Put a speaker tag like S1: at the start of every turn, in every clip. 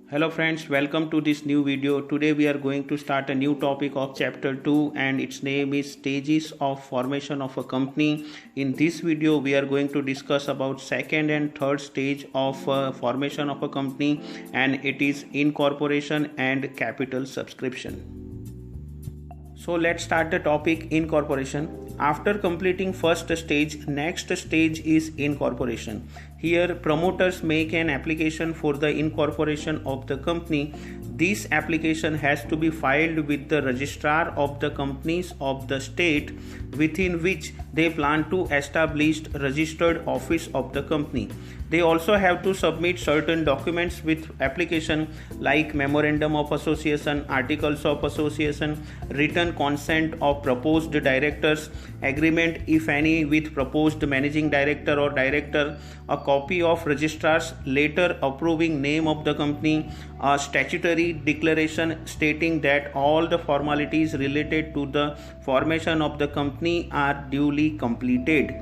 S1: Hello friends, welcome to this new video. Today we are going to start a new topic of chapter 2 and its name is stages of formation of a company. In this video we are going to discuss about second and third stage of formation of a company, and it is incorporation and capital subscription. So let's start the topic incorporation. After completing first stage, next stage is incorporation. Here promoters make an application for the incorporation of the company. This application has to be filed with the registrar of the companies of the state within which they plan to establish registered office of the company. They also have to submit certain documents with application like memorandum of association, articles of association, written consent of proposed directors, agreement if any with proposed managing director or director, a copy of registrar's letter approving name of the company, a statutory declaration stating that all the formalities related to the formation of the company are duly completed,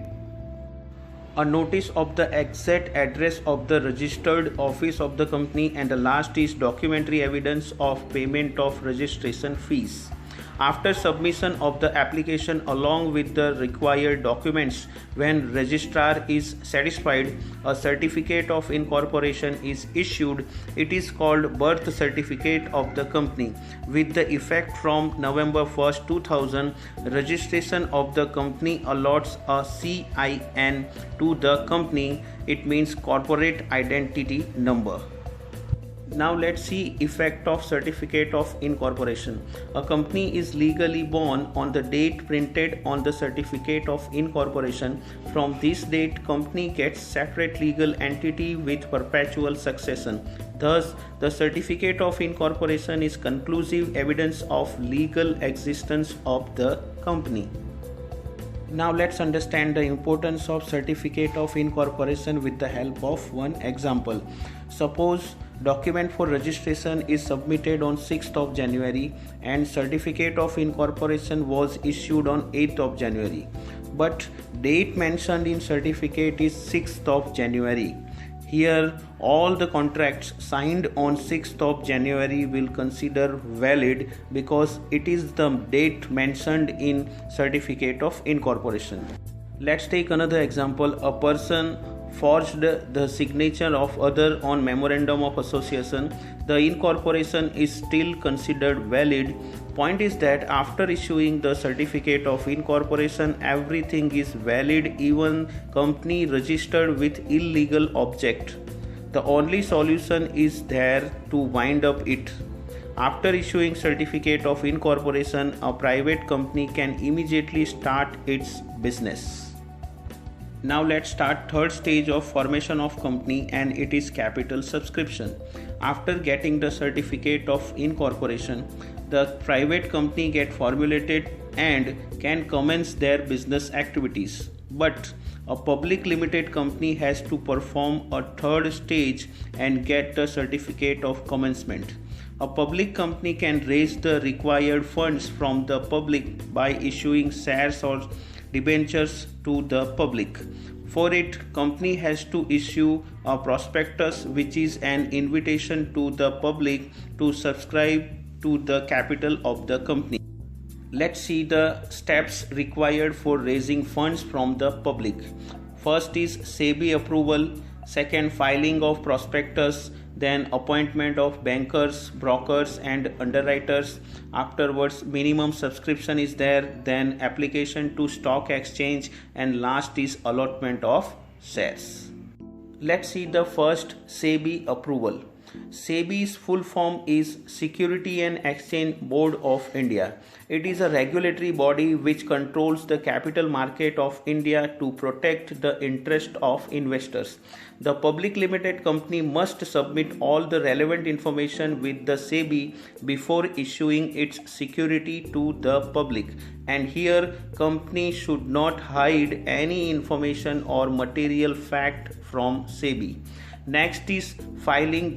S1: a notice of the exact address of the registered office of the company, and the last is documentary evidence of payment of registration fees. After submission of the application along with the required documents, when registrar is satisfied, a certificate of incorporation is issued. It is called birth certificate of the company. With the effect from November 1st, 2000, registration of the company allots a CIN to the company. It means corporate identity number. Now let's see effect of certificate of incorporation. A company is legally born on the date printed on the certificate of incorporation. From this date, company gets separate legal entity with perpetual succession. Thus, the certificate of incorporation is conclusive evidence of legal existence of the company. Now let's understand the importance of certificate of incorporation with the help of one example. Suppose document for registration is submitted on 6th of January and certificate of incorporation was issued on 8th of January. But date mentioned in certificate is 6th of January. Here all the contracts signed on 6th of January will consider valid because it is the date mentioned in certificate of incorporation. Let's take another example. A person forged the signature of other on memorandum of association. The incorporation is still considered valid. Point is that after issuing the certificate of incorporation, everything is valid, even company registered with illegal object. The only solution is there to wind up it. After issuing certificate of incorporation, a private company can immediately start its business. Now let's start third stage of formation of company, and it is capital subscription. After getting the certificate of incorporation, the private company get formulated and can commence their business activities. But a public limited company has to perform a third stage and get the certificate of commencement. A public company can raise the required funds from the public by issuing shares or debentures to the public. For it, company has to issue a prospectus, which is an invitation to the public to subscribe to the capital of the company. Let's see the steps required for raising funds from the public. First is SEBI approval, second filing of prospectus, then appointment of bankers, brokers and underwriters. Afterwards, minimum subscription is there, then application to stock exchange, and last is allotment of shares. Let's see the first SEBI approval. SEBI's full form is Security and Exchange Board of India. It is a regulatory body which controls the capital market of India to protect the interest of investors. The public limited company must submit all the relevant information with the SEBI before issuing its security to the public. And here, company should not hide any information or material fact from SEBI. Next is filing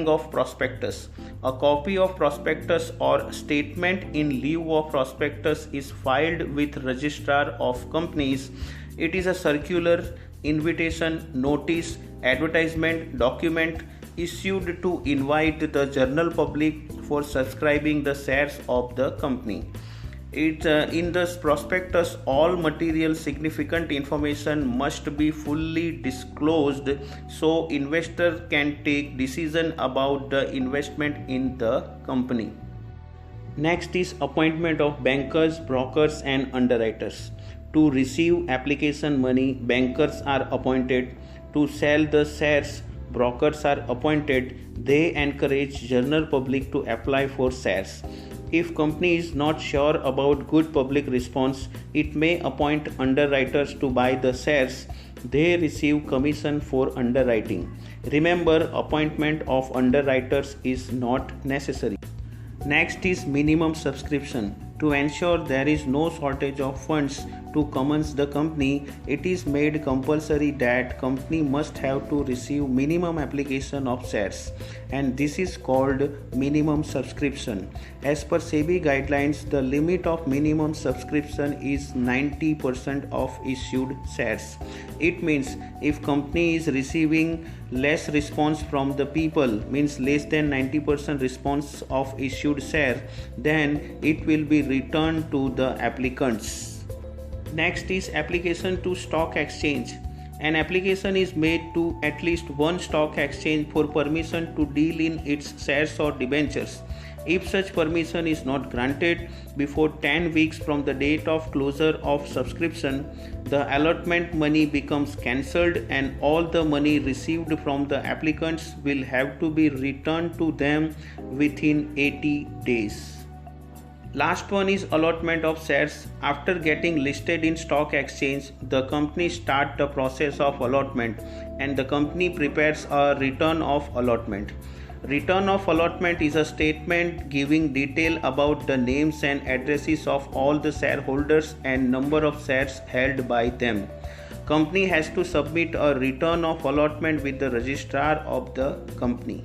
S1: of prospectus. A copy of prospectus or statement in lieu of prospectus is filed with registrar of companies. It is a circular, invitation, notice, advertisement, document issued to invite the general public for subscribing the shares of the company. In the prospectus, all material significant information must be fully disclosed so investor can take decision about the investment in the company. Next is appointment of bankers, brokers and underwriters. To receive application money, bankers are appointed. To sell the shares, brokers are appointed. They encourage general public to apply for shares. If company is not sure about good public response, it may appoint underwriters to buy the shares. They receive commission for underwriting. Remember, appointment of underwriters is not necessary. Next is minimum subscription. To ensure there is no shortage of funds to commence the company, it is made compulsory that company must have to receive minimum application of shares, and this is called minimum subscription. As per SEBI guidelines, the limit of minimum subscription is 90% of issued shares. It means if company is receiving less response from the people, means less than 90% response of issued share, then it will be returned to the applicants. Next is application to stock exchange. An application is made to at least one stock exchange for permission to deal in its shares or debentures. If such permission is not granted before 10 weeks from the date of closure of subscription, the allotment money becomes cancelled and all the money received from the applicants will have to be returned to them within 80 days. Last one is allotment of shares. After getting listed in stock exchange, the company starts the process of allotment and the company prepares a return of allotment. Return of allotment is a statement giving detail about the names and addresses of all the shareholders and number of shares held by them. Company has to submit a return of allotment with the registrar of the company.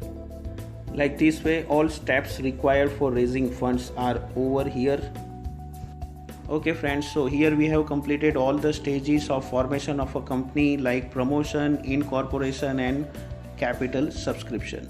S1: Like this way, all steps required for raising funds are over here. Okay friends, so here we have completed all the stages of formation of a company like promotion, incorporation and capital subscription.